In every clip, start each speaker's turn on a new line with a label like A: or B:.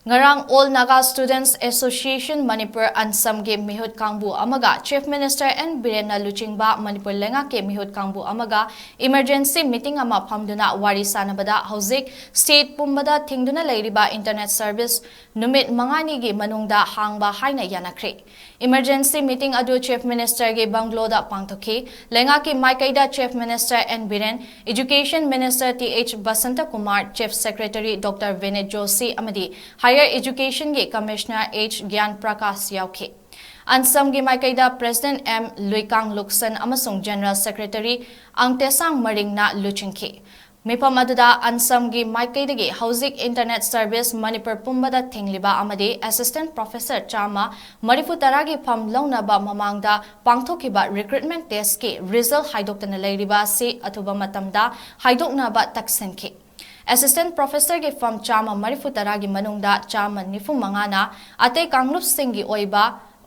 A: Ngarang All Naga Students Association Manipur Ansamge Mihut Kangbu Amaga Chief Minister N. Biren Luchingba Manipur Lenga ke Mihut Kangbu Amaga Emergency Meeting ama phamduna wari sanabada hauzik State Pumbada Thingduna Leiriba Internet Service Numit Mangani gi manungda hangba haina yanakre. Emergency Meeting adu Chief Minister ge Bangloda pangtokhi Lenga ki Maikaida Chief Minister N. Biren Education Minister T.H. Basanta Kumar Chief Secretary Dr. Vinit Joshi amadi Higher Education ge Commissioner 𝐻𝐺𝐻 𝐺𝐻 Ansam gi Maikaida President M. 𝐿𝐿𝐼𝐾𝐠𝐿 amasung General Secretary 𝐻𝐻𝐷𝐻 Maringna Luchingki. Mipam aduda Ansam gi Maikaida ge Hauzik Internet Service Manipur Pumbada Thingliba amadi Assistant Professor Chama Marifu Taragi Pham Launaba Mamangda Pangthokiba Recruitment Test ki Result Haidoktana Leiriba si athuba matamda Haidoknaba taksenki. Assistant Professor ge from Chama Marifu Taragi Manungda Chama Nifu Mangana Ate Kanglup Singhi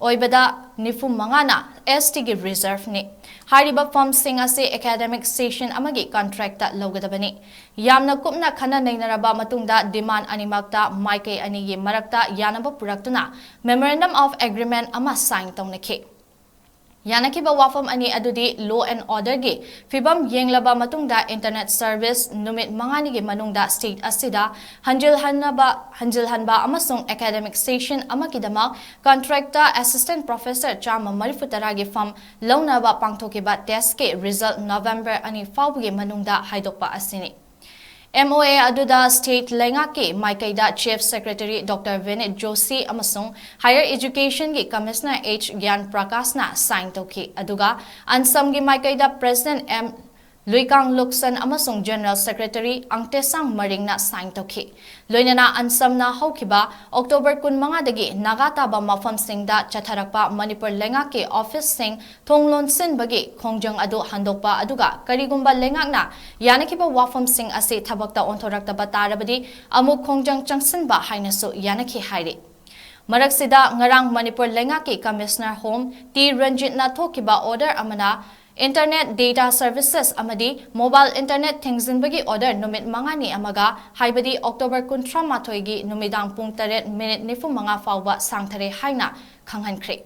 A: Oibada Nifu Mangana ST ge reserve ni. Hariba from Singase academic session amagi contract logadabani. Yamna kupna khana nainaraba matungda demand animakta Maike anigi marakta yanaba puraktuna Memorandum of Agreement ama sign tongnak. Yanakiba wafam ani adudi law and order gi fibam yenglaba matungda internet service numit mangani gi manungda state asida hanjilhanba amasung academic session amakidama contractor assistant professor Chama Marifutara gi fam launaba pangthokiba test ke result November ani fawgi manungda haidokpa asini. MOA aduda State Lenga ke Maikaida Chief Secretary Dr. Vinit Joshi amasung Higher Education ge Commissioner 𝐻𝐺𝐻 na sign toki aduga Ansam ge Maikaida President M. 𝐿𝐼𝐾𝐠𝐿 amasung General Secretary 𝐻𝐻𝐷𝐻 Maringna sign toki. Loinana Ansam na haukiba October 15 dagi nagataba mafam singda chatharakpa Manipur Lenga ke office sing thonglon sin bagi khongjang adu handokpa aduga karigumba lengakna yanakiba wafam sing ase thabakta onthoraktaba tarabadi amuk khongjang changsinba hainasu yanaki hairi. Maraksida ngarang Manipur Lenga ke Commissioner Home T. Ranjit na thokiba order amana Internet Data Services amadi Mobile Internet Thingzinbagi order numit mangani amaga haibadi October 13 gi numidang pung 8 minute nifu manga fawba sangthare haina khanghankre.